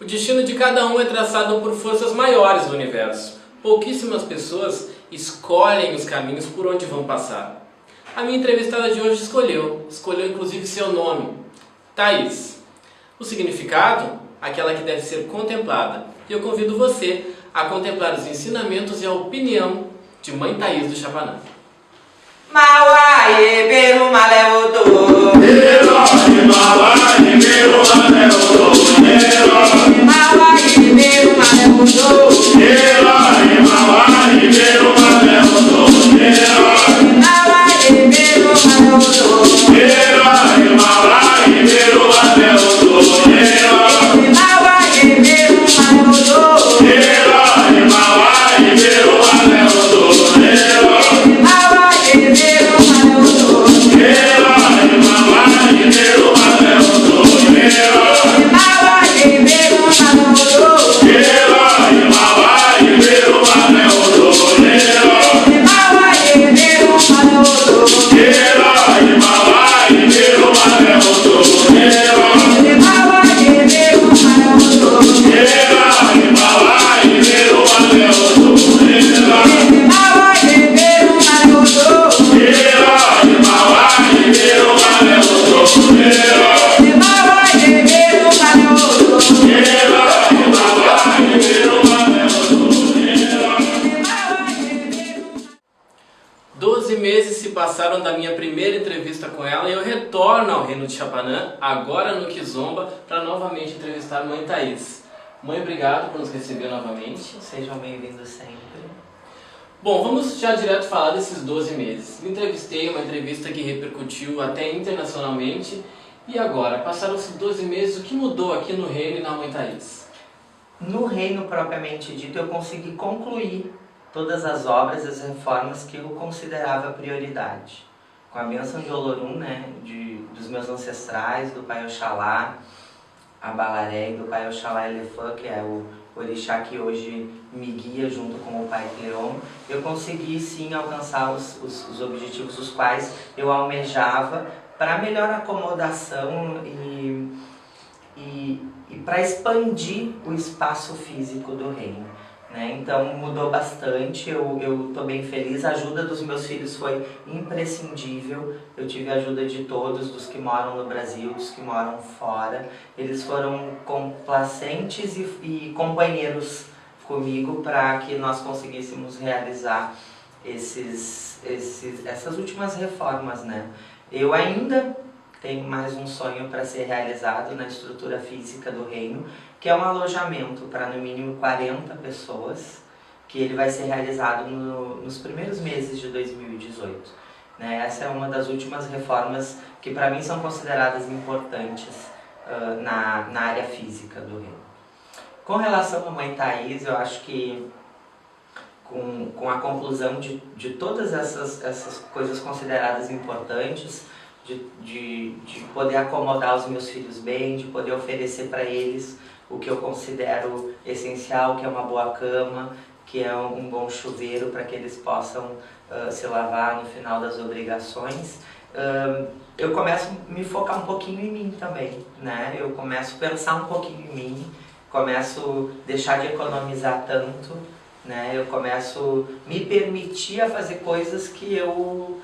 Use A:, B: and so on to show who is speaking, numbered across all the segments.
A: O destino de cada um é traçado por forças maiores do universo. Pouquíssimas pessoas escolhem os caminhos por onde vão passar. A minha entrevistada de hoje escolheu inclusive seu nome, Thaís. O significado? Aquela que deve ser contemplada. E eu convido você a contemplar os ensinamentos e a opinião de Mãe Thaís do Chapanã.
B: Mauaê, beru maleodo.
C: Mauaê, beru maleodo.
B: Mauaê, beru maleodo.
C: Mauaê, beru maleodo.
B: Mauaê, beru maleodo.
C: Mauaê, beru maleodo.
B: Mauaê, beru maleodo.
C: Mauaê, beru maleodo.
B: Mauaê, beru
A: Passaram da minha primeira entrevista com ela e eu retorno ao Reino de Chapanã, agora no Kizomba, para novamente entrevistar Mãe Thaís. Mãe, obrigado por nos receber novamente.
B: Sejam bem-vindos sempre.
A: Bom, vamos já direto falar desses 12 meses. Me entrevistei, uma entrevista que repercutiu até internacionalmente. E agora, passaram-se 12 meses, o que mudou aqui no Reino e na Mãe Thaís?
B: No Reino propriamente dito, eu consegui concluir todas as obras e as reformas que eu considerava prioridade. Com a bênção de Olorum, né, dos meus ancestrais, do Pai Oxalá, Abalaré, e do Pai Oxalá Elefã, que é o orixá que hoje me guia junto com o Pai Cleon, eu consegui sim alcançar os objetivos os quais eu almejava para melhor acomodação e para expandir o espaço físico do reino. Então mudou bastante, eu estou bem feliz, a ajuda dos meus filhos foi imprescindível, eu tive a ajuda de todos, dos que moram no Brasil, dos que moram fora, eles foram complacentes e companheiros comigo para que nós conseguíssemos realizar essas últimas reformas, né? Eu ainda tenho mais um sonho para ser realizado na estrutura física do reino, que é um alojamento para no mínimo 40 pessoas, que ele vai ser realizado nos primeiros meses de 2018. Essa é uma das últimas reformas que para mim são consideradas importantes na área física do reino. Com relação à Mãe Thaís, eu acho que com a conclusão de todas essas coisas consideradas importantes, de poder acomodar os meus filhos bem, de poder oferecer para eles o que eu considero essencial, que é uma boa cama, que é um bom chuveiro para que eles possam se lavar no final das obrigações. Eu começo a me focar um pouquinho em mim também, né? Eu começo a pensar um pouquinho em mim, começo a deixar de economizar tanto, né? Eu começo a me permitir a fazer coisas que eu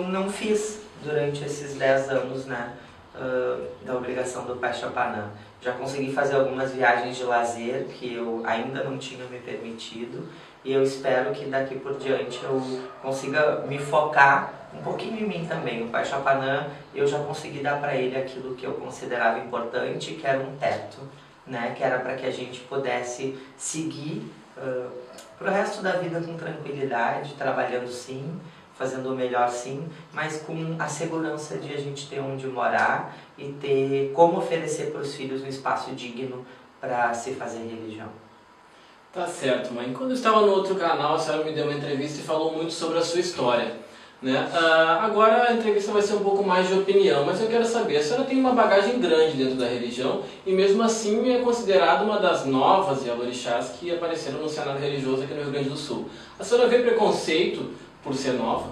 B: não fiz durante esses 10 anos, né, da obrigação do Pai Chapanã. Já consegui fazer algumas viagens de lazer que eu ainda não tinha me permitido e eu espero que daqui por diante eu consiga me focar um pouquinho em mim também. O Pai Chapanã, eu já consegui dar para ele aquilo que eu considerava importante, que era um teto, né, que era para que a gente pudesse seguir para o resto da vida com tranquilidade, trabalhando sim, fazendo o melhor sim, mas com a segurança de a gente ter onde morar e ter como oferecer para os filhos um espaço digno para se fazer religião.
A: Tá certo, mãe. Quando eu estava no outro canal, a senhora me deu uma entrevista e falou muito sobre a sua história, né? Agora a entrevista vai ser um pouco mais de opinião, mas eu quero saber, a senhora tem uma bagagem grande dentro da religião e mesmo assim é considerada uma das novas Yalorixás que apareceram no cenário religioso aqui no Rio Grande do Sul. A senhora vê preconceito por ser nova?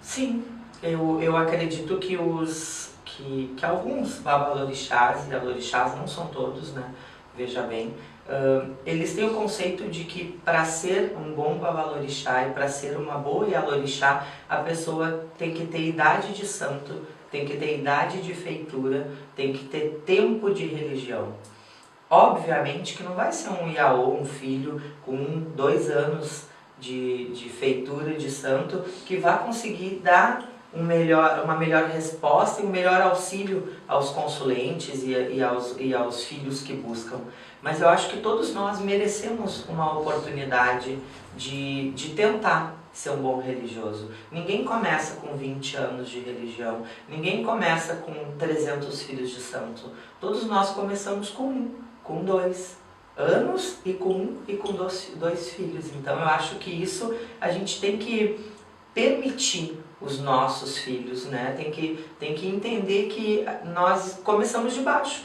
B: Sim, eu acredito que alguns babalorixás e alorixás, não são todos, né? veja bem, eles têm o conceito de que para ser um bom babalorixá e para ser uma boa ialorixá, a pessoa tem que ter idade de santo, tem que ter idade de feitura, tem que ter tempo de religião. Obviamente que não vai ser um iaô, um filho com 2 anos de feitura de santo que vai conseguir dar uma melhor resposta e um melhor auxílio aos consulentes e aos filhos que buscam. Mas eu acho que todos nós merecemos uma oportunidade de tentar ser um bom religioso. Ninguém começa com 20 anos de religião, ninguém começa com 300 filhos de santo. Todos nós começamos com 1, com 2 anos e com 2 filhos. Então eu acho que isso a gente tem que permitir os nossos filhos, né? Tem que entender que nós começamos de baixo.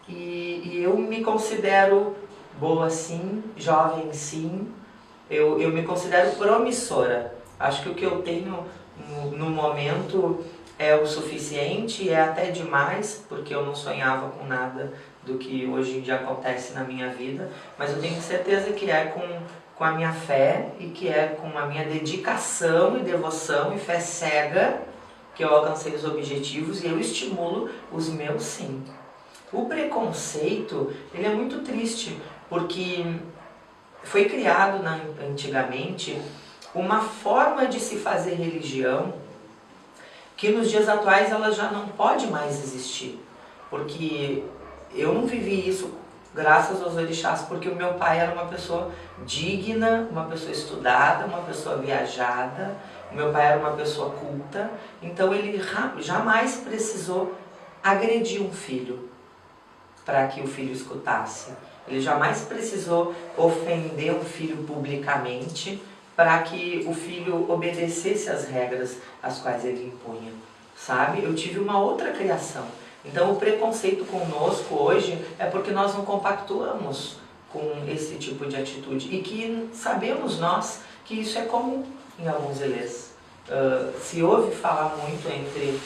B: E eu me considero boa sim, jovem sim, eu me considero promissora. Acho que o que eu tenho no momento é o suficiente e é até demais, porque eu não sonhava com nada do que hoje em dia acontece na minha vida, mas eu tenho certeza que é com a minha fé e que é com a minha dedicação e devoção e fé cega que eu alcancei os objetivos e eu estimulo os meus sim. O preconceito, ele é muito triste, porque foi criado antigamente uma forma de se fazer religião que nos dias atuais ela já não pode mais existir. Porque eu não vivi isso graças aos orixás, porque o meu pai era uma pessoa digna, uma pessoa estudada, uma pessoa viajada, o meu pai era uma pessoa culta, então ele jamais precisou agredir um filho para que o filho escutasse. Ele jamais precisou ofender um filho publicamente para que o filho obedecesse às regras as quais ele impunha, sabe? Eu tive uma outra criação. Então o preconceito conosco hoje é porque nós não compactuamos com esse tipo de atitude e que sabemos nós que isso é comum em alguns elês. Se ouve falar muito entre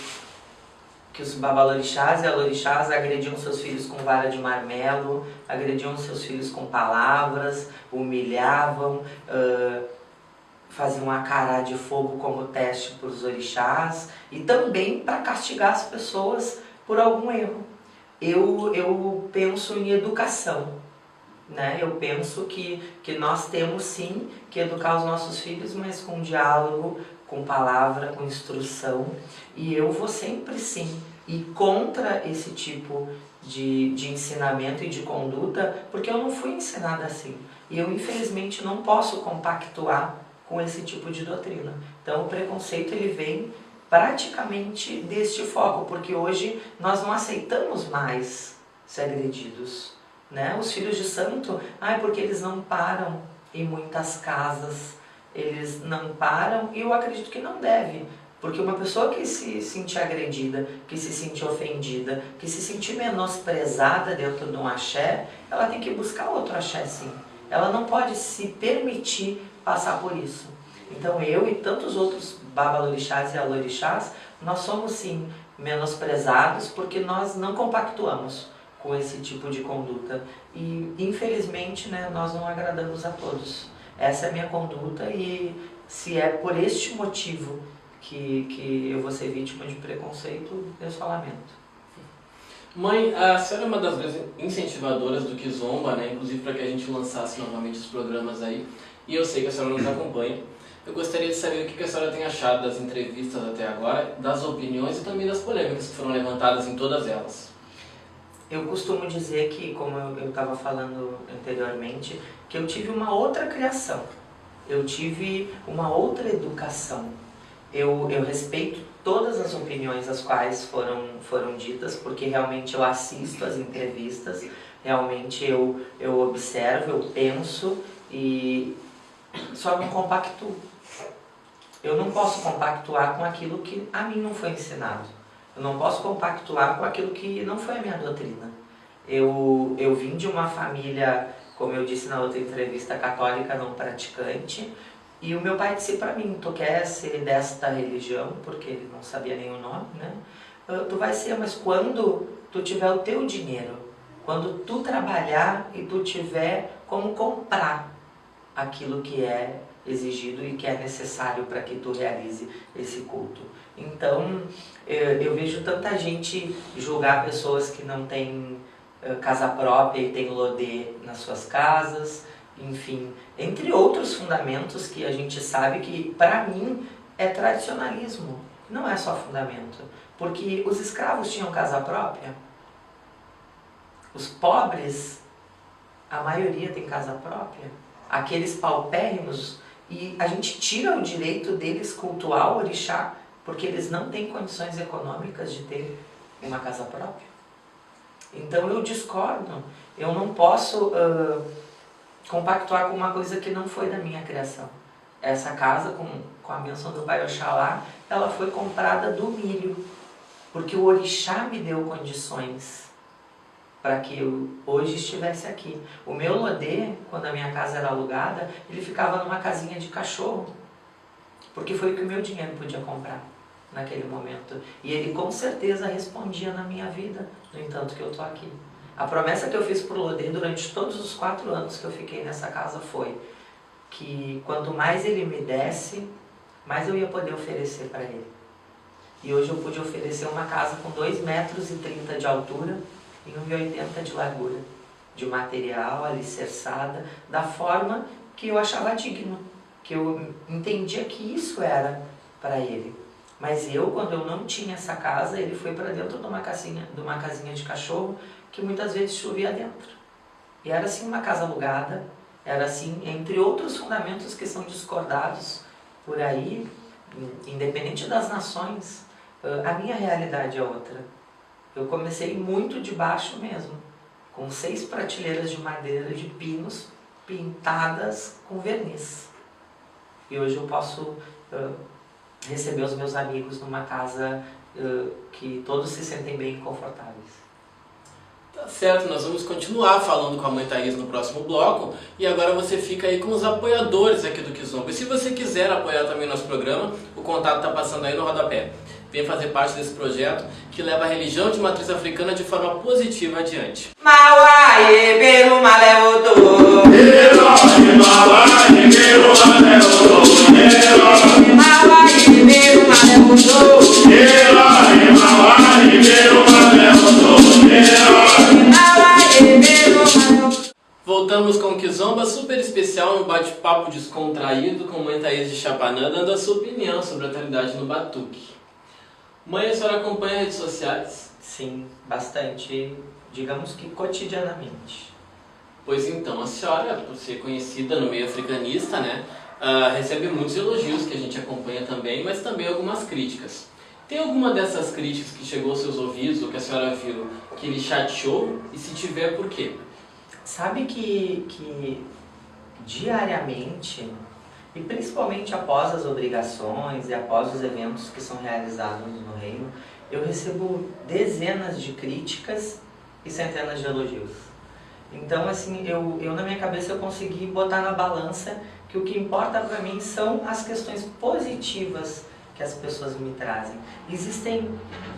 B: que os babalorixás e alorixás agrediam seus filhos com vara de marmelo, agrediam seus filhos com palavras, humilhavam, faziam a acará de fogo como teste para os orixás e também para castigar as pessoas por algum erro. Eu penso em educação, né? Eu penso que nós temos sim que educar os nossos filhos, mas com diálogo, com palavra, com instrução. E eu vou sempre sim ir contra esse tipo de ensinamento e de conduta, porque eu não fui ensinada assim. E eu infelizmente não posso compactuar com esse tipo de doutrina. Então o preconceito ele vem praticamente deste foco, porque hoje nós não aceitamos mais ser agredidos, né? Os filhos de santo, porque eles não param em muitas casas, eles não param, e eu acredito que não deve, porque uma pessoa que se sentir agredida, que se sentir ofendida, que se sentir menosprezada dentro de um axé, ela tem que buscar outro axé sim, ela não pode se permitir passar por isso. Então eu e tantos outros babalorixás e alorixás, nós somos sim menosprezados porque nós não compactuamos com esse tipo de conduta e infelizmente, né, nós não agradamos a todos. Essa é a minha conduta e se é por este motivo que eu vou ser vítima de preconceito, eu só lamento.
A: Mãe, a senhora é uma das grandes incentivadoras do Kizomba, né? Inclusive para que a gente lançasse novamente os programas aí, e eu sei que a senhora nos acompanha. Eu gostaria de saber o que a senhora tem achado das entrevistas até agora, das opiniões e também das polêmicas que foram levantadas em todas elas.
B: Eu costumo dizer que, como eu estava falando anteriormente, que eu tive uma outra criação, eu tive uma outra educação. Eu respeito todas as opiniões as quais foram ditas, porque realmente eu assisto as entrevistas, realmente eu observo, eu penso e só não compactuo. Eu não posso compactuar com aquilo que a mim não foi ensinado. Eu não posso compactuar com aquilo que não foi a minha doutrina. Eu vim de uma família, como eu disse na outra entrevista, católica não praticante, e o meu pai disse para mim, tu quer ser desta religião, porque ele não sabia nem o nome, né? Tu vai ser, mas quando tu tiver o teu dinheiro, quando tu trabalhar e tu tiver como comprar aquilo que é exigido e que é necessário para que tu realize esse culto. Então, eu vejo tanta gente julgar pessoas que não têm casa própria e têm lodê nas suas casas, enfim, entre outros fundamentos que a gente sabe que, para mim, é tradicionalismo, não é só fundamento. Porque os escravos tinham casa própria, os pobres, a maioria tem casa própria, aqueles paupérrimos, e a gente tira o direito deles cultuar o orixá, porque eles não têm condições econômicas de ter uma casa própria. Então eu discordo, eu não posso compactuar com uma coisa que não foi da minha criação. Essa casa, com a bênção do Pai Oxalá, ela foi comprada do milho, porque o orixá me deu condições para que eu hoje estivesse aqui. O meu lodê, quando a minha casa era alugada, ele ficava numa casinha de cachorro, porque foi o que o meu dinheiro podia comprar naquele momento. E ele com certeza respondia na minha vida, no entanto que eu estou aqui. A promessa que eu fiz para o lodê durante todos os 4 anos que eu fiquei nessa casa foi que quanto mais ele me desse, mais eu ia poder oferecer para ele. E hoje eu pude oferecer uma casa com 2,30 metros de altura e 1,80 de largura, de material, alicerçada, da forma que eu achava digno, que eu entendia que isso era para ele. Mas eu, quando eu não tinha essa casa, ele foi para dentro de uma casinha de cachorro, que muitas vezes chovia dentro. E era assim uma casa alugada, era assim, entre outros fundamentos que são discordados por aí, independente das nações, a minha realidade é outra. Eu comecei muito de baixo mesmo, com 6 prateleiras de madeira de pinos pintadas com verniz. E hoje eu posso receber os meus amigos numa casa que todos se sentem bem confortáveis.
A: Tá certo, nós vamos continuar falando com a Mãe Thaís no próximo bloco, e agora você fica aí com os apoiadores aqui do Kizomba. E se você quiser apoiar também nosso programa, o contato está passando aí no rodapé. Venha fazer parte desse projeto que leva a religião de matriz africana de forma positiva adiante. Voltamos com o Kizomba super especial, no bate-papo descontraído com Mãe Thaís de Chapanã, dando a sua opinião sobre a atualidade no batuque. Mãe, a senhora acompanha redes sociais?
B: Sim, bastante, digamos que cotidianamente.
A: Pois então, a senhora, por ser conhecida no meio africanista, né, recebe muitos elogios que a gente acompanha também, mas também algumas críticas. Tem alguma dessas críticas que chegou aos seus ouvidos, ou que a senhora viu, que lhe chateou? E se tiver, por quê?
B: Sabe que diariamente, e principalmente após as obrigações e após os eventos que são realizados no reino, eu recebo dezenas de críticas e centenas de elogios. Então, assim, eu na minha cabeça eu consegui botar na balança que o que importa para mim são as questões positivas que as pessoas me trazem. Existem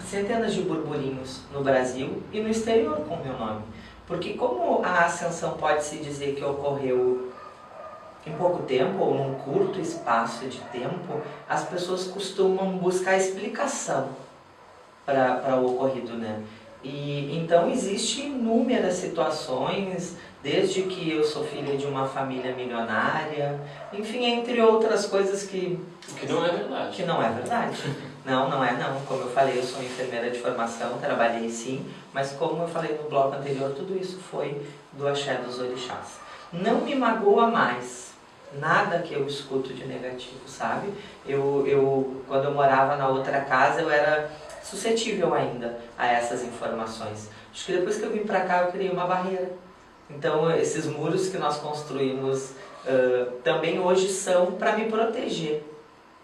B: centenas de burburinhos no Brasil e no exterior com o meu nome. Porque como a ascensão pode-se dizer que ocorreu em pouco tempo ou num curto espaço de tempo, as pessoas costumam buscar explicação para o ocorrido, né? E então existem inúmeras situações, desde que eu sou filha de uma família milionária, enfim, entre outras coisas que
A: não é verdade.
B: Que não é verdade. Não é não. Como eu falei, eu sou enfermeira de formação, trabalhei sim, mas como eu falei no bloco anterior, tudo isso foi do axé dos orixás. Não me magoa mais nada que eu escuto de negativo, sabe? Quando eu morava na outra casa, eu era suscetível ainda a essas informações. Acho que depois que eu vim pra cá, eu criei uma barreira. Então, esses muros que nós construímos também hoje são para me proteger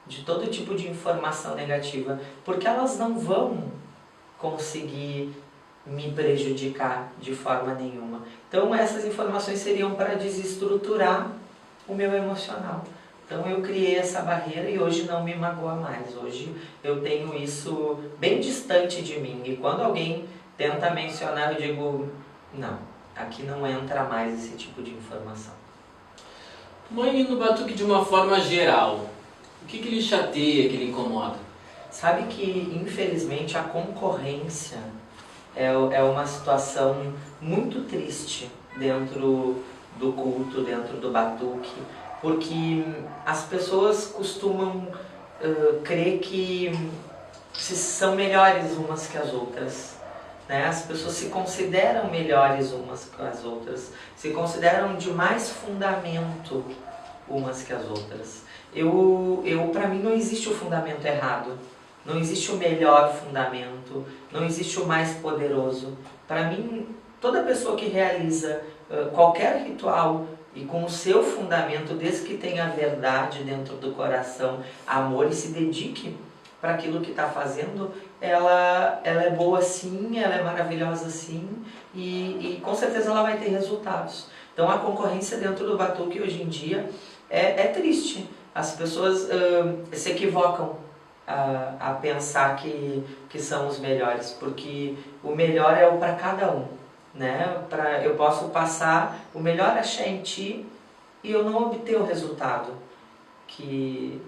B: de todo tipo de informação negativa, porque elas não vão conseguir me prejudicar de forma nenhuma. Então, essas informações seriam para desestruturar o meu emocional. Então eu criei essa barreira e hoje não me magoa mais. Hoje eu tenho isso bem distante de mim. E quando alguém tenta mencionar, eu digo, Não, aqui não entra mais esse tipo de informação.
A: Mãe, no batuque de uma forma geral, o que lhe chateia, que lhe incomoda?
B: Sabe que, infelizmente, a concorrência é uma situação muito triste dentro do culto, dentro do batuque, porque as pessoas costumam crer que são melhores umas que as outras, né? As pessoas se consideram melhores umas que as outras, se consideram de mais fundamento umas que as outras. Para mim não existe o fundamento errado, não existe o melhor fundamento, não existe o mais poderoso. Para mim, toda pessoa que realiza qualquer ritual e com o seu fundamento, desde que tenha verdade dentro do coração, amor e se dedique para aquilo que está fazendo, ela é boa sim, ela é maravilhosa sim e com certeza ela vai ter resultados. Então a concorrência dentro do batuque hoje em dia é triste. As pessoas se equivocam a pensar que são os melhores, porque o melhor é o para cada um, né? Eu posso passar o melhor axé em ti e eu não obter o resultado que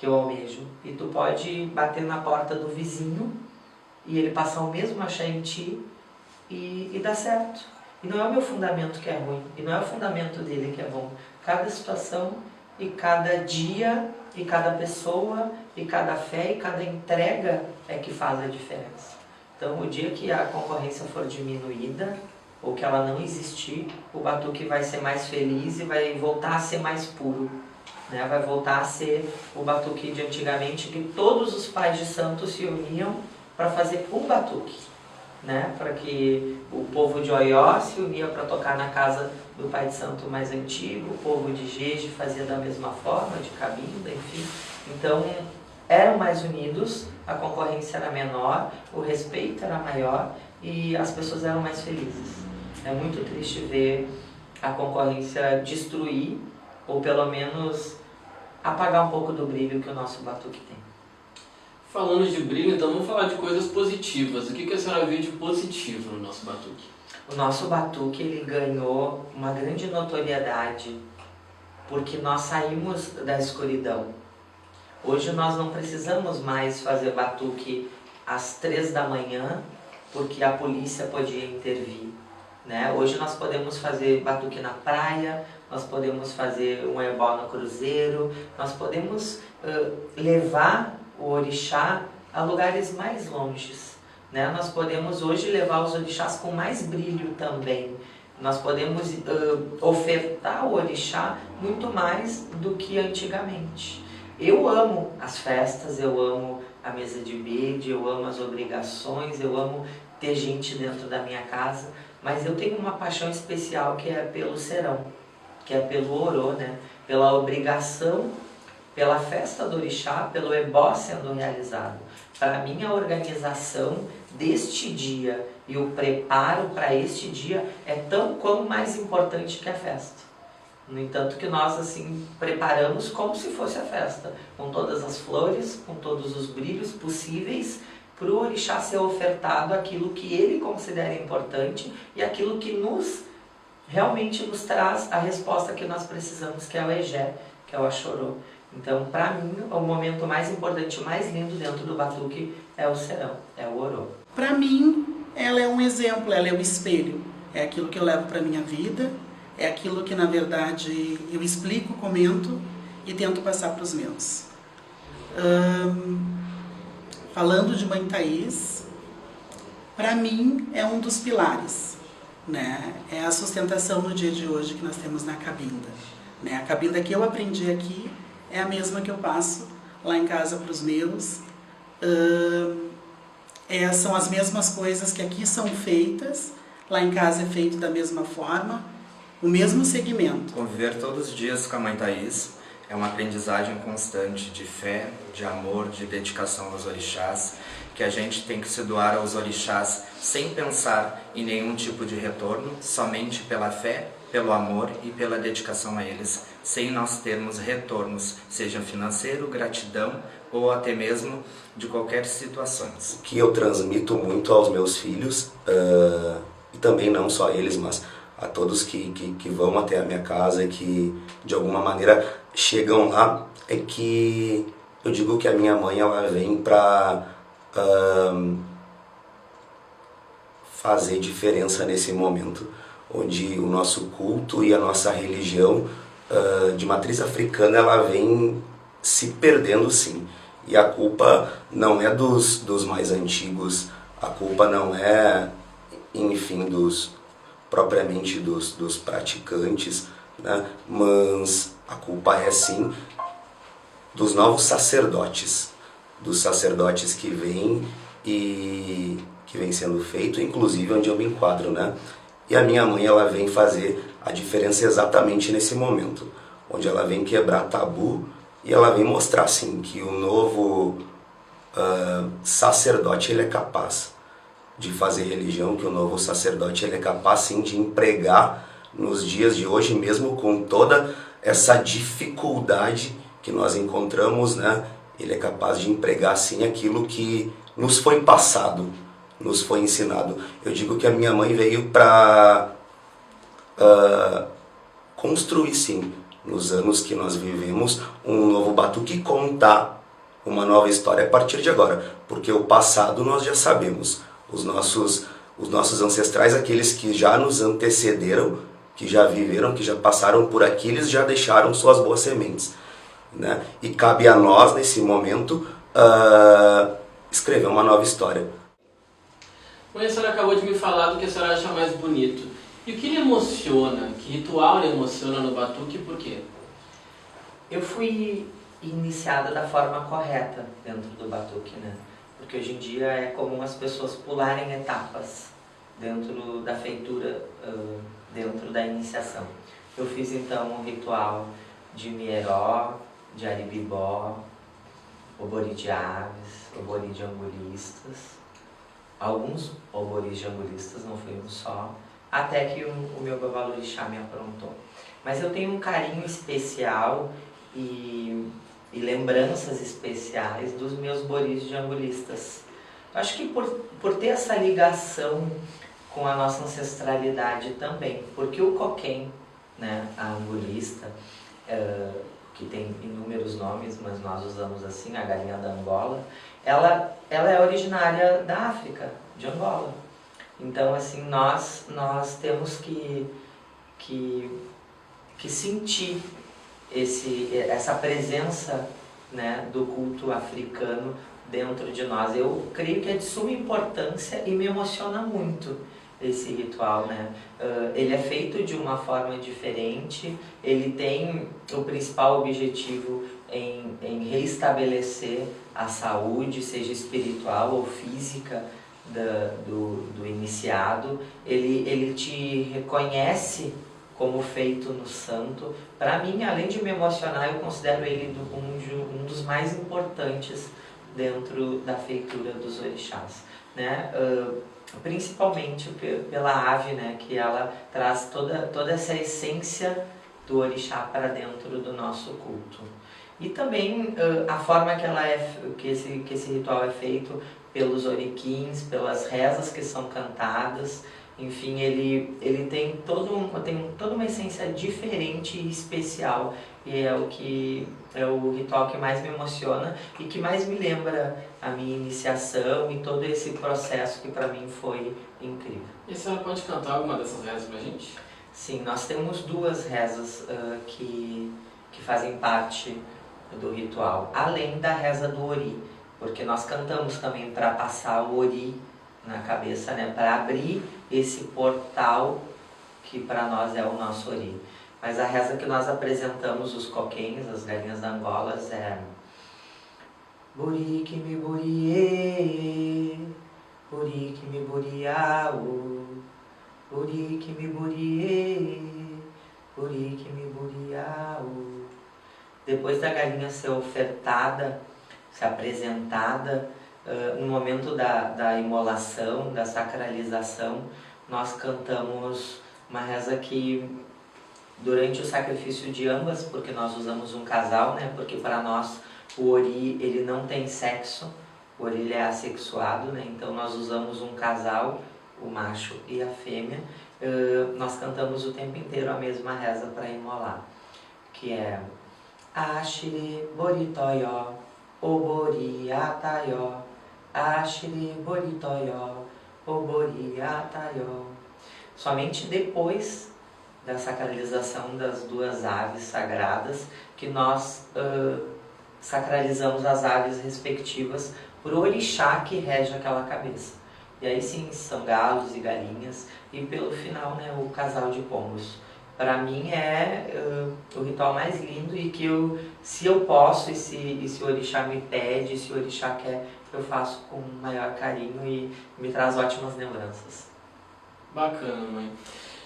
B: eu almejo. E tu pode bater na porta do vizinho e ele passar o mesmo axé em ti e dar certo. E não é o meu fundamento que é ruim, e não é o fundamento dele que é bom. Cada situação e cada dia e cada pessoa e cada fé e cada entrega é que faz a diferença. Então, o dia que a concorrência for diminuída ou que ela não existir, o batuque vai ser mais feliz e vai voltar a ser mais puro, né? Vai voltar a ser o batuque de antigamente, que todos os pais de santo se uniam para fazer um batuque, né? Para que o povo de Oió se unia para tocar na casa do pai de santo mais antigo, o povo de Jeje fazia da mesma forma, de Cabinda, enfim. Então, eram mais unidos, a concorrência era menor, o respeito era maior e as pessoas eram mais felizes. É muito triste ver a concorrência destruir ou pelo menos apagar um pouco do brilho que o nosso batuque tem.
A: Falando de brilho, então vamos falar de coisas positivas. O que a senhora vê de positivo no nosso batuque?
B: O nosso batuque ele ganhou uma grande notoriedade porque nós saímos da escuridão. Hoje nós não precisamos mais fazer batuque às 3 da manhã porque a polícia podia intervir, né? Hoje nós podemos fazer batuque na praia, nós podemos fazer um ebó no cruzeiro, nós podemos levar o orixá a lugares mais longes, né? Nós podemos hoje levar os orixás com mais brilho também. Nós podemos ofertar o orixá muito mais do que antigamente. Eu amo as festas, eu amo a mesa de bede, eu amo as obrigações, eu amo ter gente dentro da minha casa, mas eu tenho uma paixão especial que é pelo serão, que é pelo orô, né? Pela obrigação, pela festa do orixá, pelo ebó sendo realizado. Para mim, a organização deste dia e o preparo para este dia é tão quão mais importante que a festa. No entanto que nós assim preparamos como se fosse a festa, com todas as flores, com todos os brilhos possíveis, para o orixá ser ofertado aquilo que ele considera importante e aquilo que realmente nos traz a resposta que nós precisamos, que é o egé, que é o axorô. Então, para mim, o momento mais importante, mais lindo dentro do batuque é o serão, é o orô.
D: Para mim, ela é um exemplo, ela é um espelho. É aquilo que eu levo para minha vida, é aquilo que, na verdade, eu explico, comento e tento passar para os meus. Falando de Mãe Thaís, para mim é um dos pilares, né? É a sustentação no dia de hoje que nós temos na cabinda, né? A cabinda que eu aprendi aqui é a mesma que eu passo lá em casa para os meus. São as mesmas coisas que aqui são feitas, lá em casa é feito da mesma forma, o mesmo segmento.
E: Conviver todos os dias com a Mãe Thaís é uma aprendizagem constante de fé, de amor, de dedicação aos orixás, que a gente tem que se doar aos orixás sem pensar em nenhum tipo de retorno, somente pela fé, pelo amor e pela dedicação a eles, sem nós termos retornos, seja financeiro, gratidão ou até mesmo de qualquer situação.
F: Que eu transmito muito aos meus filhos, e também não só eles, mas a todos que vão até a minha casa e que de alguma maneira chegam lá, é que eu digo que a minha mãe ela vem para fazer diferença nesse momento, onde o nosso culto e a nossa religião de matriz africana ela vem se perdendo sim. E a culpa não é dos mais antigos, a culpa não é, enfim, propriamente dos praticantes, né? Mas a culpa é sim dos novos sacerdotes, dos sacerdotes que vêm e que vem sendo feito, inclusive onde eu me enquadro, né? E a minha mãe ela vem fazer a diferença exatamente nesse momento, onde ela vem quebrar tabu e ela vem mostrar assim que o novo sacerdote ele é capaz de fazer religião, que o novo sacerdote ele é capaz sim de empregar nos dias de hoje, mesmo com toda essa dificuldade que nós encontramos, né? Ele é capaz de empregar sim aquilo que nos foi passado, nos foi ensinado. Eu digo que a minha mãe veio para construir sim, nos anos que nós vivemos, um novo batuque e contar uma nova história a partir de agora, porque o passado nós já sabemos. Os nossos ancestrais, aqueles que já nos antecederam, que já viveram, que já passaram por aqui, eles já deixaram suas boas sementes, né? E cabe a nós, nesse momento, escrever uma nova história.
A: Mãe, a senhora acabou de me falar do que a senhora acha mais bonito. E o que lhe emociona? Que ritual lhe emociona no batuque e por quê?
B: Eu fui iniciada da forma correta dentro do batuque, né? Porque hoje em dia é comum as pessoas pularem etapas dentro da feitura, dentro da iniciação. Eu fiz então um ritual de mieró, de aribibó, obori de aves, obori de angulistas, alguns oboris de angulistas, não foi um só, até que o meu babalorixá me aprontou. Mas eu tenho um carinho especial e lembranças especiais dos meus boris de angulistas. Acho que por ter essa ligação com a nossa ancestralidade também, porque o coquém, né, a angulista, que tem inúmeros nomes, mas nós usamos assim, a galinha da Angola, ela é originária da África, de Angola. Então, assim, nós temos que sentir essa presença, né, do culto africano dentro de nós. Eu creio que é de suma importância e me emociona muito esse ritual, né? Ele é feito de uma forma diferente, ele tem o principal objetivo em reestabelecer a saúde, seja espiritual ou física, do iniciado. Ele te reconhece como feito no santo. Para mim, além de me emocionar, eu considero ele um dos mais importantes dentro da feitura dos orixás, né? Principalmente pela ave, né? Que ela traz toda essa essência do orixá para dentro do nosso culto. E também a forma que esse ritual é feito pelos oriquins, pelas rezas que são cantadas. Enfim, ele tem toda uma essência diferente e especial, e é o ritual que mais me emociona e que mais me lembra a minha iniciação e todo esse processo que para mim foi incrível.
A: E a senhora pode cantar alguma dessas rezas pra gente?
B: Sim, nós temos duas rezas que fazem parte do ritual, além da reza do Ori, porque nós cantamos também para passar o Ori na cabeça, né, para abrir esse portal que para nós é o nosso Ori. Mas a reza que nós apresentamos, os coquens, as galinhas da Angola, é Buri que me burie, buri que me buriau, buri que me burie, buri que me buriau. Depois da galinha ser ofertada, ser apresentada, no momento da imolação, da sacralização, nós cantamos uma reza que, durante o sacrifício de ambas, porque nós usamos um casal, né? Porque para nós o Ori ele não tem sexo, o Ori ele é assexuado, né? Então nós usamos um casal, o macho e a fêmea, nós cantamos o tempo inteiro a mesma reza para imolar, que é Ashire Boritoyo, Obori Atayo, Ashire Boritoyo, Obori Atayo. Somente depois da sacralização das duas aves sagradas que nós sacralizamos as aves respectivas por orixá que rege aquela cabeça. E aí sim, são galos e galinhas e pelo final, né, o casal de pombos. Para mim é o ritual mais lindo e que se eu posso e se o orixá me pede, se o orixá quer, eu faço com maior carinho e me traz ótimas lembranças.
A: Bacana, mãe.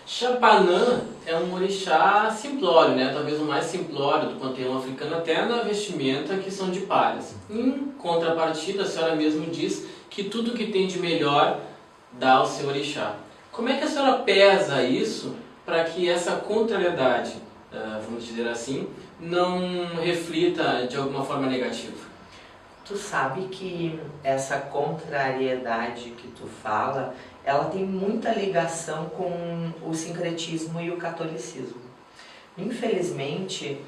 A: Chapanã é um orixá simplório, né? Talvez o mais simplório do panteão africano, até na vestimenta, que são de palhas. Em contrapartida, a senhora mesmo diz que tudo que tem de melhor dá ao seu orixá. Como é que a senhora pesa isso para que essa contrariedade, vamos dizer assim, não reflita de alguma forma negativa?
B: Tu sabe que essa contrariedade que tu fala, ela tem muita ligação com o sincretismo e o catolicismo. Infelizmente,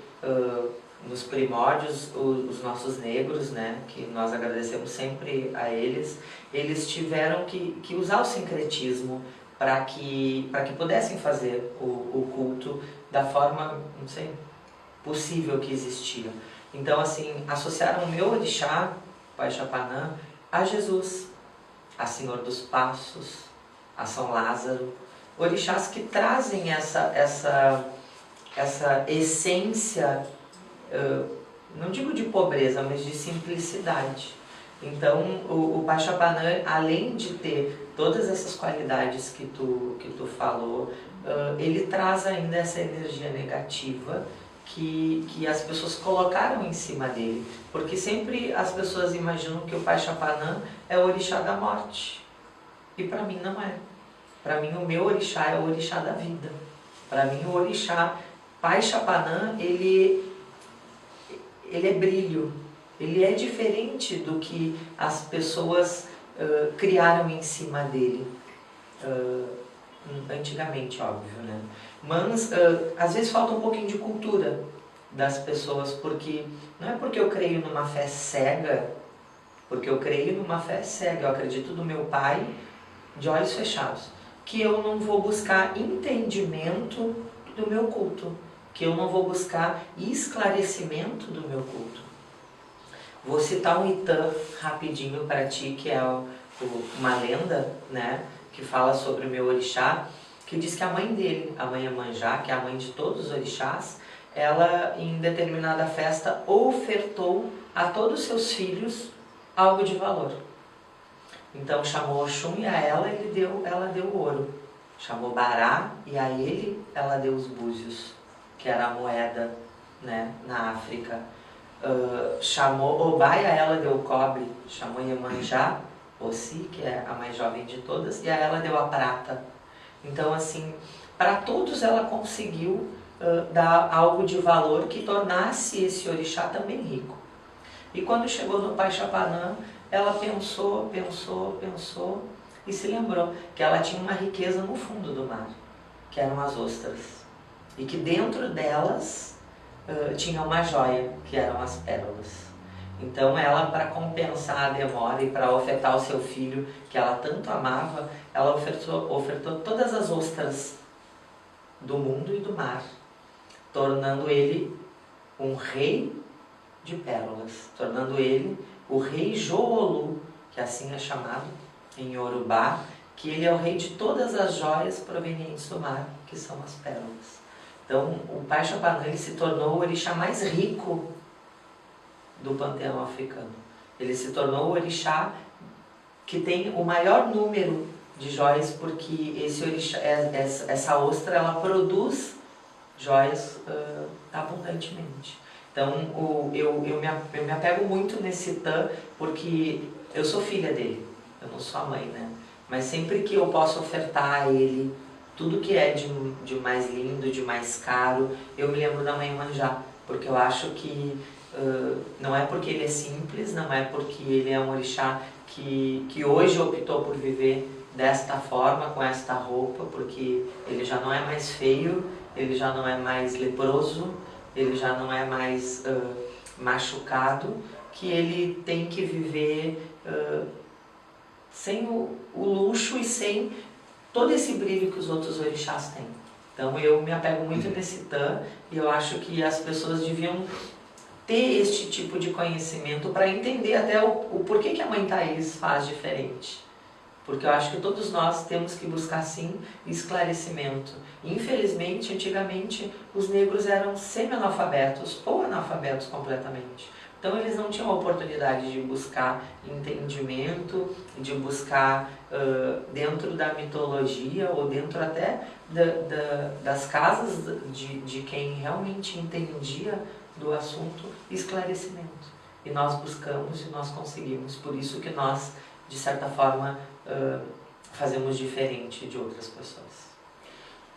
B: nos primórdios, os nossos negros, né, que nós agradecemos sempre a eles, eles tiveram que usar o sincretismo para que pudessem fazer o culto da forma, não sei, possível que existia. Então, assim, associaram o meu orixá, Pai Chapanã, a Jesus, a Senhor dos Passos, a São Lázaro, orixás que trazem essa essência, não digo de pobreza, mas de simplicidade. Então, o Pai Chapanã, além de ter todas essas qualidades que tu falou, ele traz ainda essa energia negativa que as pessoas colocaram em cima dele. Porque sempre as pessoas imaginam que o Pai Chapanã é o orixá da morte. E para mim não é. Para mim o meu orixá é o orixá da vida. Para mim o orixá Pai Chapanã, ele é brilho. Ele é diferente do que as pessoas criaram em cima dele. Antigamente, óbvio, né? Mas às vezes falta um pouquinho de cultura das pessoas, porque não é porque eu creio numa fé cega, porque eu creio numa fé cega, eu acredito no meu Pai de olhos fechados, que eu não vou buscar entendimento do meu culto, que eu não vou buscar esclarecimento do meu culto. Vou citar um Itã rapidinho para ti, que é uma lenda, né, que fala sobre o meu orixá, que diz que a mãe dele, a mãe Iemanjá, que é a mãe de todos os orixás, ela em determinada festa ofertou a todos os seus filhos algo de valor. Então chamou Oxum e a ela deu ouro. Chamou Bará e a ele ela deu os búzios, que era a moeda, né, na África. Chamou Obá e a ela deu cobre. Chamou Iemanjá, Ossi, que é a mais jovem de todas, e a ela deu a prata. Então, assim, para todos ela conseguiu dar algo de valor que tornasse esse orixá também rico. E quando chegou no Pai Chapanã, ela pensou e se lembrou que ela tinha uma riqueza no fundo do mar, que eram as ostras. E que dentro delas tinha uma joia, que eram as pérolas. Então ela, para compensar a demora e para ofertar ao seu filho, que ela tanto amava, ela ofertou todas as ostras do mundo e do mar, tornando ele um rei de pérolas, tornando ele o rei Joolu, que assim é chamado em Yorubá, que ele é o rei de todas as joias provenientes do mar, que são as pérolas. Então o Pai Chapanã, ele se tornou o orixá mais rico do panteão africano. Ele se tornou o orixá que tem o maior número de joias, porque esse orixá, essa ostra, ela produz joias abundantemente. Então eu me apego muito nesse Itã, porque eu sou filha dele, eu não sou a mãe, né? Mas sempre que eu posso ofertar a ele tudo que é de mais lindo, de mais caro, eu me lembro da mãe Iemanjá, porque eu acho que não é porque ele é simples, não é porque ele é um orixá que hoje optou por viver desta forma, com esta roupa, porque ele já não é mais feio, ele já não é mais leproso, ele já não é mais machucado, que ele tem que viver sem o luxo e sem todo esse brilho que os outros orixás têm. Então eu me apego muito nesse Tã e eu acho que as pessoas deviam ter este tipo de conhecimento para entender até o porquê que a Mãe Thaís faz diferente. Porque eu acho que todos nós temos que buscar, sim, esclarecimento. Infelizmente, antigamente, os negros eram semi-analfabetos ou analfabetos completamente. Então, eles não tinham a oportunidade de buscar entendimento, de buscar dentro da mitologia ou dentro até das casas de quem realmente entendia do assunto, esclarecimento. E nós buscamos e nós conseguimos. Por isso que nós, de certa forma, fazemos diferente de outras pessoas.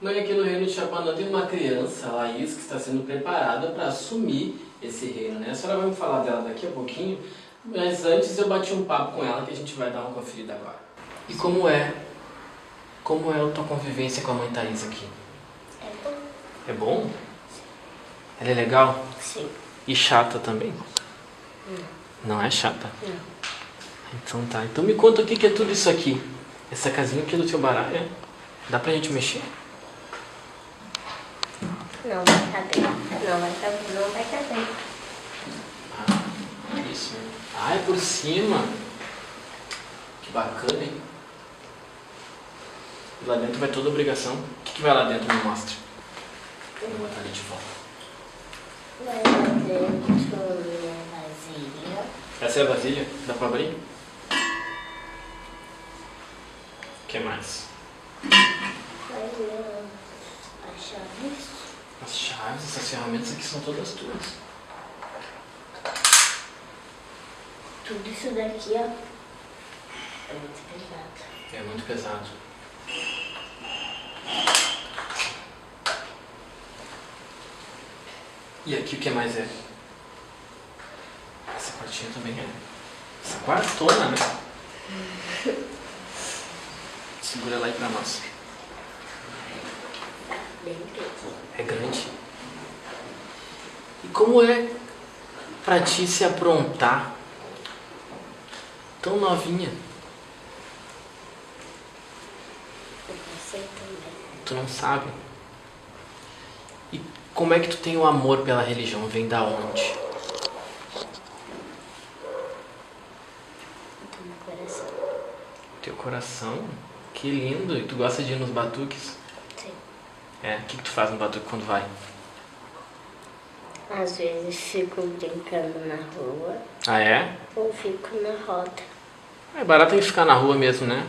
A: Mãe, aqui no reino de Chapanã tem uma criança, a Laís, que está sendo preparada para assumir esse reino, né? A senhora vai me falar dela daqui a pouquinho, mas antes eu bati um papo com ela que a gente vai dar uma conferida agora. E como é a tua convivência com a Mãe Thaís aqui?
G: É bom?
A: É bom? Ela é legal?
G: Sim.
A: E chata também?
G: Não.
A: Não é chata?
G: Não.
A: Então tá. Então me conta o que é tudo isso aqui. Essa casinha aqui do teu baralho, é? Dá pra gente mexer?
G: Não vai caber. Não vai caber.
A: Ah, isso. Ah, é por cima. Que bacana, hein? E lá dentro vai toda a obrigação. O que vai lá dentro? Me mostra. Vou botar ali de volta.
G: Vai lá dentro a vasilha.
A: Essa é a vasilha? Dá pra abrir? O que mais?
G: Vai ver as chaves.
A: As chaves, essas ferramentas aqui são todas tuas.
G: Tudo isso daqui, ó. É muito pesado.
A: É muito pesado. E aqui o que mais é? Essa quartinha também é. Essa quartona, né? Segura lá aí pra nós.
G: Bem grande.
A: É grande. E como é pra ti se aprontar tão novinha?
G: Você também.
A: Tu não sabe? E como é que tu tem o amor pela religião? Vem da onde?
G: Do meu coração.
A: Teu coração? Que lindo! E tu gosta de ir nos batuques?
G: Sim.
A: É, o que tu faz no batuque quando vai?
G: Às vezes fico brincando na rua
A: Ah, é?
G: ou fico na roda.
A: É barato em ficar na rua mesmo, né?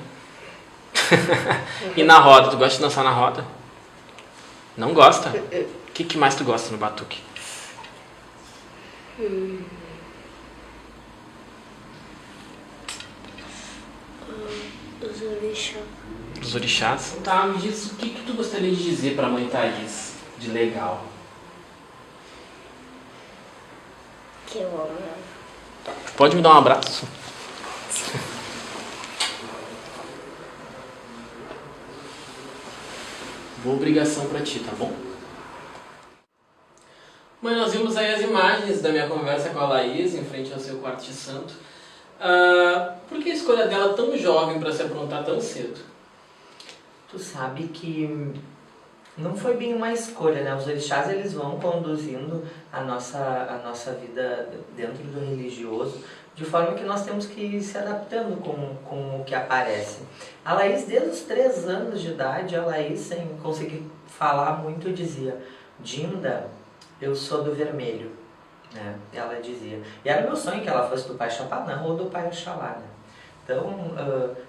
A: E na roda, tu gosta de dançar na roda? Não gosta? O que mais tu gosta no batuque?
G: Os orixás.
A: Dos orixás? Tá, me diz o que tu gostaria de dizer pra Mãe Thaís de legal?
G: Que eu amo ela.
A: Pode me dar um abraço? Boa obrigação pra ti, tá bom? Mãe, nós vimos aí as imagens da minha conversa com a Laís em frente ao seu quarto de santo. Por que a escolha dela tão jovem para se aprontar tão cedo?
B: Tu sabe que não foi bem uma escolha, né? Os orixás, eles vão conduzindo a nossa vida dentro do religioso, de forma que nós temos que ir se adaptando com o que aparece. A Laís, desde os 3 anos de idade, a Laís, sem conseguir falar muito, dizia: Dinda, eu sou do vermelho, né? Ela dizia. E era meu sonho que ela fosse do Pai Chapanã ou do Pai Oxalá, né? Então,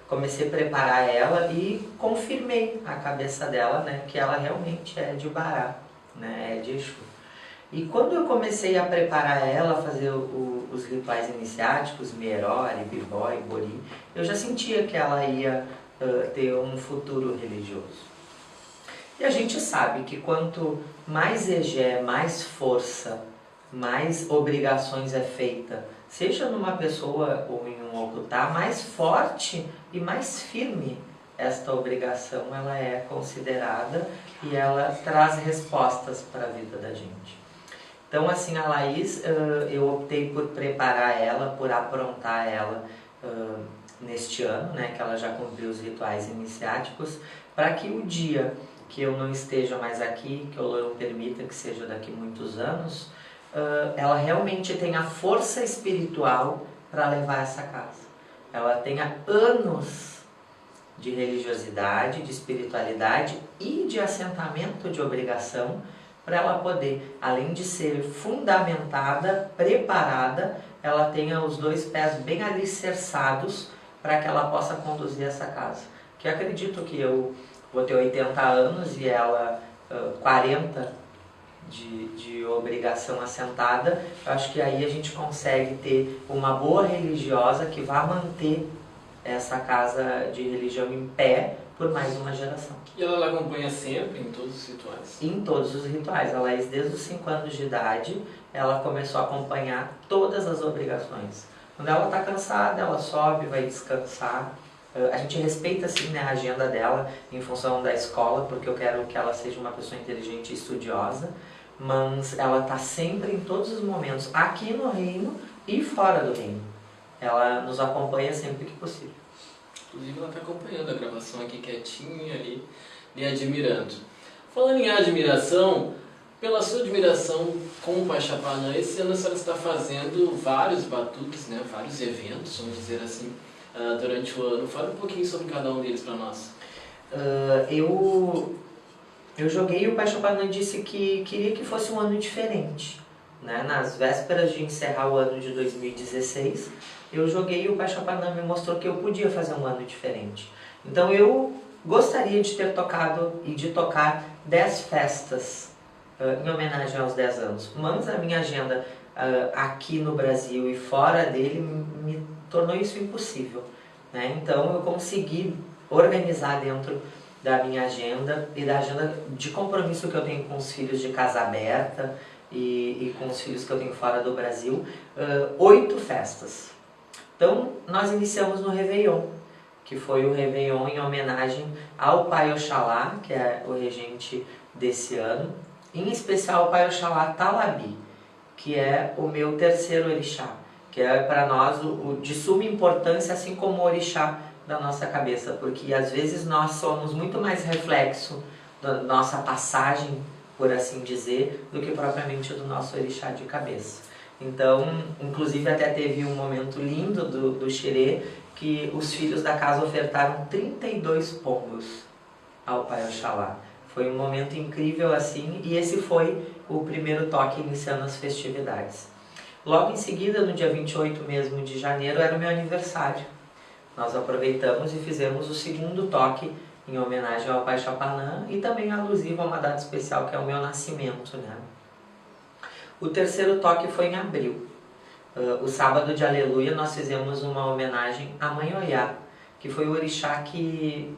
B: comecei a preparar ela e confirmei a cabeça dela, né, que ela realmente é de Ubará, né, é de Exu. E quando eu comecei a preparar ela, a fazer os rituais iniciáticos, Mierori, Bibói, Bori, eu já sentia que ela ia ter um futuro religioso. E a gente sabe que quanto mais egé, mais força, mais obrigações é feita, seja numa pessoa ou em um ocultar, mais forte e mais firme esta obrigação ela é considerada e ela traz respostas para a vida da gente. Então, assim, a Laís, eu optei por preparar ela, por aprontar ela neste ano, né, que ela já cumpriu os rituais iniciáticos, para que o dia que eu não esteja mais aqui, que eu não permita que seja daqui muitos anos, ela realmente tenha força espiritual para levar essa casa. Ela tenha anos de religiosidade, de espiritualidade e de assentamento de obrigação para ela poder, além de ser fundamentada, preparada, ela tenha os dois pés bem alicerçados para que ela possa conduzir essa casa. Que eu acredito que eu vou ter 80 anos e ela 40 de obrigação assentada, eu acho que aí a gente consegue ter uma boa religiosa que vá manter essa casa de religião em pé por mais uma geração.
A: E ela acompanha sempre em todos os rituais?
B: Em todos os rituais. A Laís, desde os 5 anos de idade, ela começou a acompanhar todas as obrigações. Quando ela está cansada, ela sobe, vai descansar. A gente respeita, assim, né, a agenda dela em função da escola, porque eu quero que ela seja uma pessoa inteligente e estudiosa, mas ela está sempre em todos os momentos, aqui no reino e fora do reino. Ela nos acompanha sempre que possível.
A: Inclusive ela está acompanhando a gravação aqui quietinha ali, me admirando. Falando em admiração, pela sua admiração com o Paixapanã, esse ano a senhora está fazendo vários batuques, né, vários eventos, vamos dizer assim, durante o ano. Fala um pouquinho sobre cada um deles para nós.
B: Eu joguei e o Paixapanã disse que queria que fosse um ano diferente. Né? Nas vésperas de encerrar o ano de 2016, eu joguei e o Paixapanã me mostrou que eu podia fazer um ano diferente. Então eu gostaria de ter tocado e de tocar 10 festas em homenagem aos 10 anos. Mas a minha agenda aqui no Brasil e fora dele me tornou isso impossível. Né? Então eu consegui organizar dentro da minha agenda e da agenda de compromisso que eu tenho com os filhos de casa aberta e com os filhos que eu tenho fora do Brasil, 8 festas. Então, nós iniciamos no Réveillon, que foi o Réveillon em homenagem ao Pai Oxalá, que é o regente desse ano, em especial ao Pai Oxalá Talabi, que é o meu terceiro orixá, que é para nós o de suma importância, assim como o orixá da nossa cabeça, porque às vezes nós somos muito mais reflexo da nossa passagem, por assim dizer, do que propriamente do nosso orixá de cabeça. Então, inclusive até teve um momento lindo do xerê, que os filhos da casa ofertaram 32 pombos ao Pai Oxalá. Foi um momento incrível assim, e esse foi o primeiro toque iniciando as festividades. Logo em seguida, no dia 28 mesmo de janeiro, era o meu aniversário. Nós aproveitamos e fizemos o segundo toque em homenagem ao Paixapanã e também alusivo a uma data especial que é o meu nascimento, né? O terceiro toque foi em abril. O sábado de Aleluia nós fizemos uma homenagem à Mãe Oiá, que foi o orixá que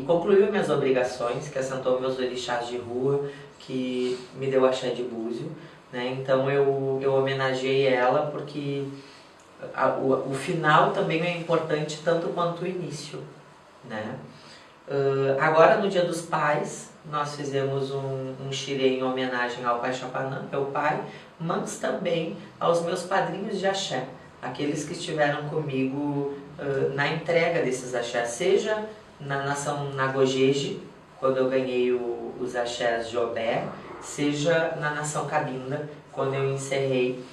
B: concluiu minhas obrigações, que assentou meus orixás de rua, que me deu axé de búzio, né? Então eu homenageei ela porque o final também é importante tanto quanto o início, né? Agora no Dia dos Pais nós fizemos um xirê em homenagem ao Paixapanã, meu pai, mas também aos meus padrinhos de axé, aqueles que estiveram comigo na entrega desses axés, seja na nação Nagojeje, quando eu ganhei os axés de Obé, seja na nação Cabinda, quando eu encerrei,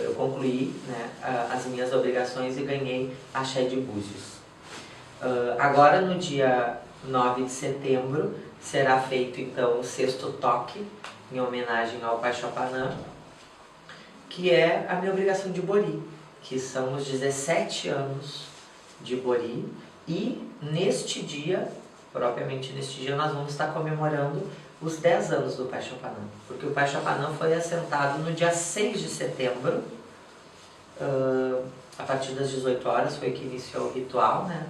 B: eu concluí, né, as minhas obrigações e ganhei axé de Búzios. Agora no dia 9 de setembro será feito então o 6º toque em homenagem ao Paixapanã, que é a minha obrigação de Bori, que são os 17 anos de Bori, e neste dia, propriamente neste dia, nós vamos estar comemorando os 10 anos do Paixapanã, porque o Paixapanã foi assentado no dia 6 de setembro, a partir das 18 horas foi que iniciou o ritual, né?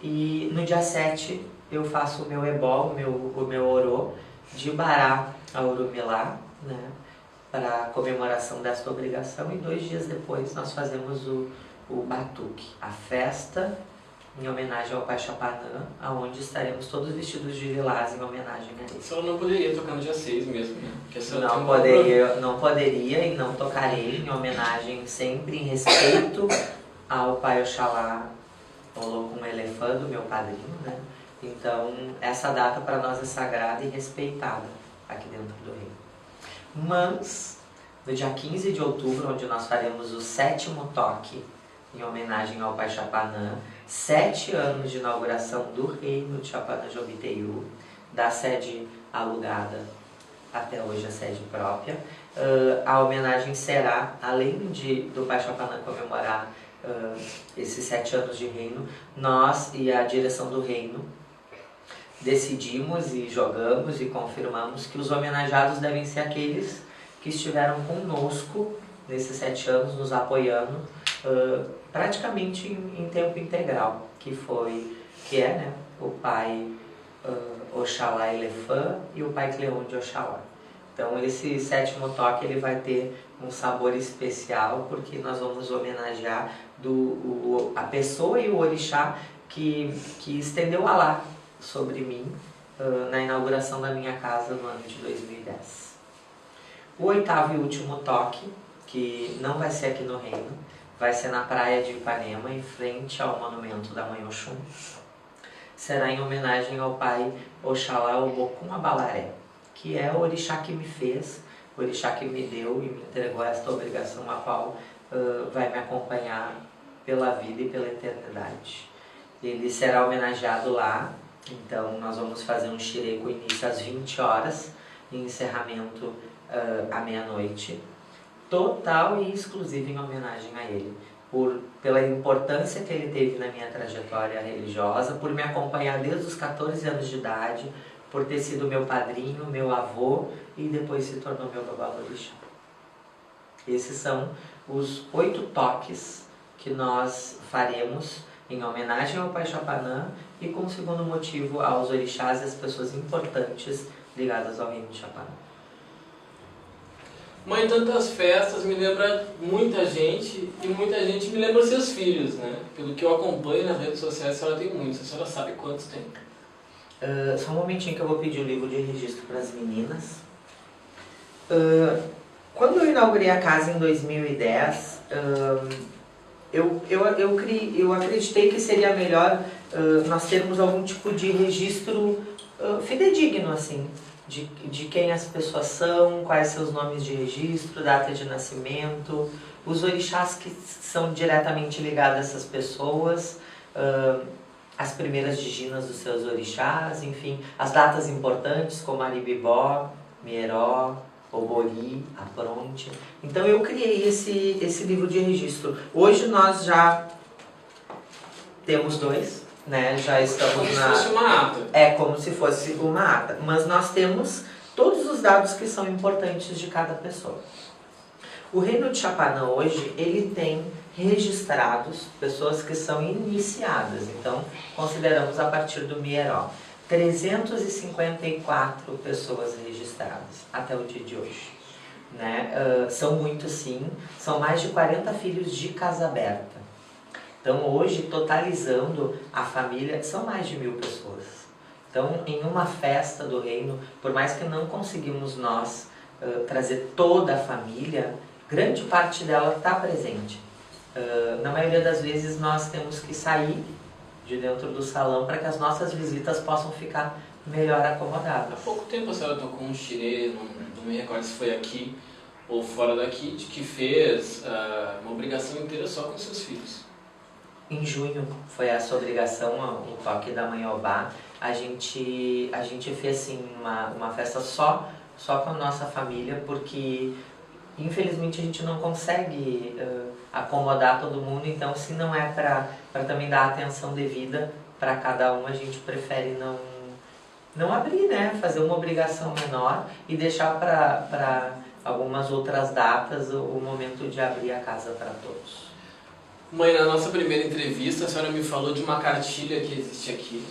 B: E no dia 7 eu faço o meu ebó, o meu orô de Bará a Urumilá, né? Para a comemoração desta obrigação, e 2 dias depois nós fazemos o batuque, a festa em homenagem ao Pai Chapanã, aonde estaremos todos vestidos de lilás em homenagem a ele.
A: A senhora não poderia tocar no dia 6 mesmo, né? Porque a senhora tem
B: Não poderia e não tocarei, em homenagem sempre em respeito ao Pai Oxalá Olokun Elefando, meu padrinho, né? Então, essa data para nós é sagrada e respeitada aqui dentro do reino. Mas, no dia 15 de outubro, onde nós faremos o 7º toque em homenagem ao Pai Chapanã, 7 anos de inauguração do reino de Chapanã Jobiteiú, da sede alugada até hoje a sede própria. A homenagem será, além do Pai Chapanã comemorar esses 7 anos de reino, nós e a direção do reino decidimos e jogamos e confirmamos que os homenageados devem ser aqueles que estiveram conosco nesses 7 anos, nos apoiando praticamente em tempo integral, que é, né, o Pai Oxalá Elefã e o Pai Cleon de Oxalá. Então esse 7º toque ele vai ter um sabor especial, porque nós vamos homenagear a pessoa e o orixá que estendeu Alá sobre mim na inauguração da minha casa no ano de 2010. O 8º e último toque, que não vai ser aqui no reino, vai ser na praia de Ipanema, em frente ao monumento da Mãe Oxum. Será em homenagem ao Pai Oxalá Obokun Abalaré, que é o orixá que me fez, o orixá que me deu e me entregou esta obrigação, a qual vai me acompanhar pela vida e pela eternidade. Ele será homenageado lá, então nós vamos fazer um xirê com início às 20 horas e encerramento à meia-noite, total e exclusivo em homenagem a ele, pela importância que ele teve na minha trajetória religiosa, por me acompanhar desde os 14 anos de idade, por ter sido meu padrinho, meu avô e depois se tornou meu babalorixá. Esses são os 8 toques que nós faremos em homenagem ao Pai Chapanã e com o segundo motivo aos orixás e às pessoas importantes ligadas ao reino de Chapanã.
A: Mãe, tantas festas me lembra muita gente e muita gente me lembra seus filhos, né? Pelo que eu acompanho nas redes sociais, a senhora tem muitos. A senhora sabe quantos tem?
B: Só um momentinho que eu vou pedir o livro de registro para as meninas. Quando eu inaugurei a casa em 2010, eu acreditei que seria melhor nós termos algum tipo de registro fidedigno, assim, de quem as pessoas são, quais seus nomes de registro, data de nascimento, os orixás que são diretamente ligados a essas pessoas, as primeiras diginas dos seus orixás, enfim, as datas importantes como Aribibó, Mieró, Obori, Apronte. Então eu criei esse livro de registro. Hoje nós já temos 2, né? Já estamos
A: como se fosse uma ata.
B: É como se fosse uma ata. Mas nós temos todos os dados que são importantes de cada pessoa. O reino de Chapanã hoje, ele tem registrados pessoas que são iniciadas. Então, consideramos a partir do Mieró. 354 pessoas registradas até o dia de hoje, né? São muitos, sim, são mais de 40 filhos de casa aberta. Então hoje, totalizando a família, são mais de 1000 pessoas. Então em uma festa do reino, por mais que não conseguimos nós trazer toda a família, grande parte dela está presente. Na maioria das vezes nós temos que sair de dentro do salão para que as nossas visitas possam ficar melhor acomodadas.
A: Há pouco tempo a senhora tocou um xirê, não me recordo se foi aqui ou fora daqui, de que fez uma obrigação inteira só com seus filhos.
B: Em junho foi essa obrigação, o toque da Mãe Obá. A gente fez assim, uma festa só com a nossa família, porque infelizmente a gente não consegue acomodar todo mundo, então se não é para também dar atenção devida para cada um, a gente prefere não abrir, né? Fazer uma obrigação menor e deixar para algumas outras datas o momento de abrir a casa para todos.
A: Mãe, na nossa primeira entrevista, a senhora me falou de uma cartilha que existe aqui,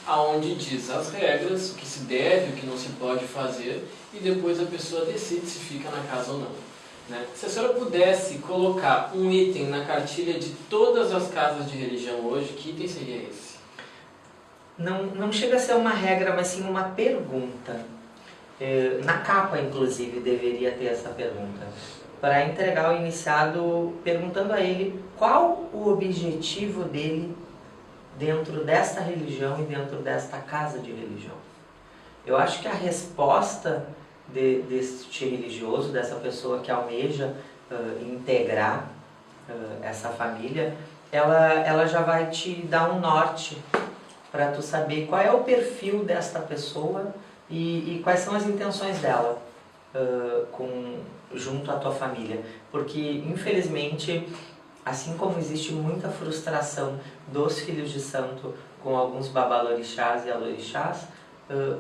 A: aonde diz as regras, o que se deve, o que não se pode fazer, e depois a pessoa decide se fica na casa ou não. né? Se a senhora pudesse colocar um item na cartilha de todas as casas de religião hoje, que item seria esse?
B: Não chega a ser uma regra, mas sim uma pergunta. Na capa, inclusive, deveria ter essa pergunta. Para entregar o iniciado, perguntando a ele qual o objetivo dele dentro desta religião e dentro desta casa de religião. Eu acho que a resposta deste religioso, dessa pessoa que almeja integrar essa família, ela já vai te dar um norte para tu saber qual é o perfil desta pessoa e quais são as intenções dela junto à tua família. Porque, infelizmente, assim como existe muita frustração dos filhos de santo com alguns babalorixás e alorixás,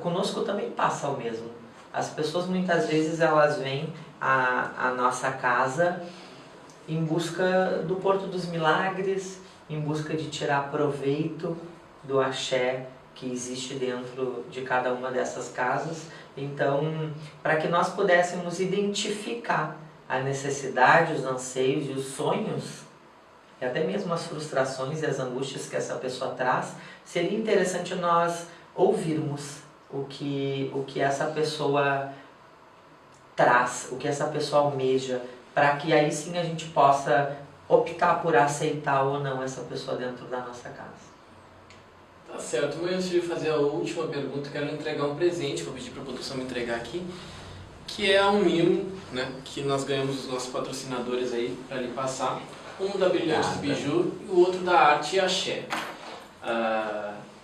B: conosco também passa o mesmo. As pessoas muitas vezes elas vêm à nossa casa em busca do Porto dos Milagres, em busca de tirar proveito do axé que existe dentro de cada uma dessas casas. Então, para que nós pudéssemos identificar a necessidade, os anseios e os sonhos, e até mesmo as frustrações e as angústias que essa pessoa traz, seria interessante nós ouvirmos o que essa pessoa traz, o que essa pessoa almeja, para que aí sim a gente possa optar por aceitar ou não essa pessoa dentro da nossa casa.
A: Tá certo, mas antes de fazer a última pergunta, quero entregar um presente, vou pedir para a produção me entregar aqui, que é um mimo, né, que nós ganhamos dos nossos patrocinadores aí para lhe passar, um da Brilhantes Biju e o outro da Arte e Axé.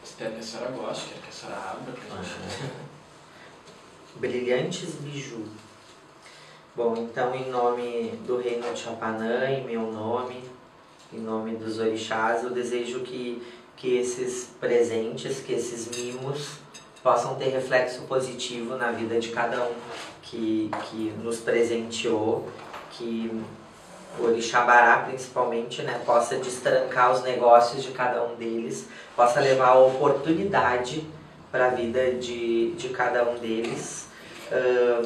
A: Espero que a senhora goste, quero que a senhora abra pra gente.
B: Brilhantes Biju. Bom, então em nome do Reino de Chapanã, em meu nome, em nome dos orixás, eu desejo que esses presentes, que esses mimos possam ter reflexo positivo na vida de cada um que nos presenteou, que o Orixabará principalmente, né, possa destrancar os negócios de cada um deles, possa levar a oportunidade para a vida de cada um deles.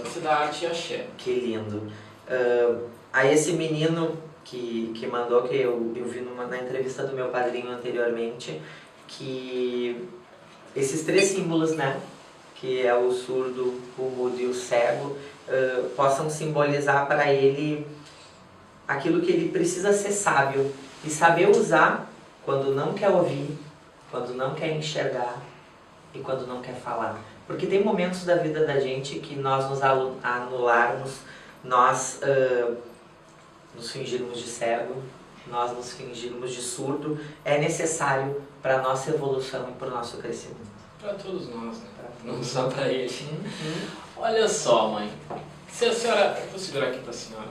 A: Isso da Arte e Axé.
B: Que lindo. A esse menino que mandou, que eu vi na entrevista do meu padrinho anteriormente, que esses três símbolos, né, que é o surdo, o mudo e o cego, possam simbolizar para ele aquilo que ele precisa ser sábio e saber usar quando não quer ouvir, quando não quer enxergar e quando não quer falar. Porque tem momentos da vida da gente que nós nos anularmos, nós nos fingirmos de cego, nós nos fingirmos de surdo, é necessário para a nossa evolução e para o nosso crescimento.
A: Para todos nós, né? Não só para ele. Olha só, mãe. Se a senhora... Vou segurar aqui para a senhora.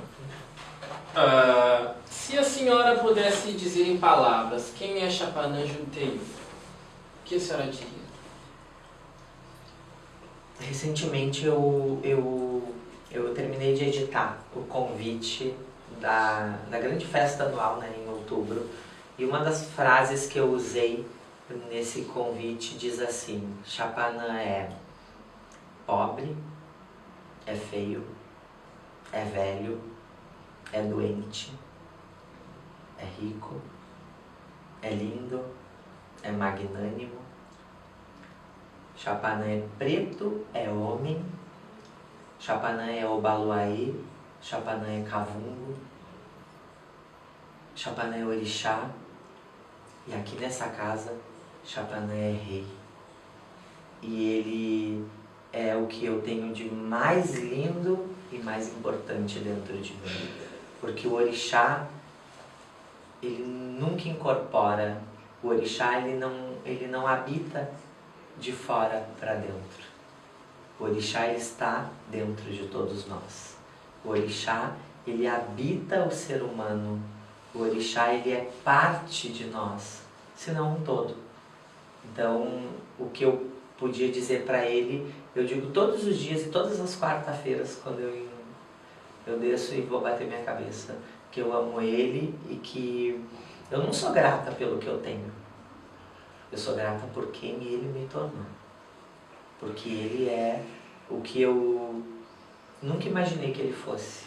A: Se a senhora pudesse dizer em palavras quem é Chapanã Juteyu, o que a senhora diria?
B: Recentemente eu terminei de editar o convite da grande festa anual, né, em outubro, e uma das frases que eu usei nesse convite diz assim: Chapanã é pobre, é feio, é velho, é doente, é rico, é lindo, é magnânimo. Chapanã é preto, é homem. Chapanã é Obaluaê. Chapanã é Cavungo. Chapanã é Orixá. E aqui nessa casa, Chapanã é rei. E ele é o que eu tenho de mais lindo e mais importante dentro de mim. Porque o Orixá, ele nunca incorpora. O Orixá, ele não habita de fora para dentro. O Orixá, ele está dentro de todos nós. O Orixá, ele habita o ser humano. O Orixá, ele é parte de nós, se não um todo. Então, o que eu podia dizer para ele, eu digo todos os dias e todas as quarta-feiras, quando eu desço e vou bater minha cabeça, que eu amo ele e que eu não sou grata pelo que eu tenho. Eu sou grata por quem ele me tornou. Porque ele é o que eu nunca imaginei que ele fosse.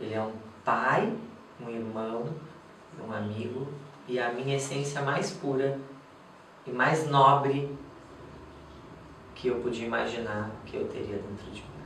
B: Ele é um pai, um irmão, um amigo e a minha essência mais pura e mais nobre que eu podia imaginar que eu teria dentro de mim.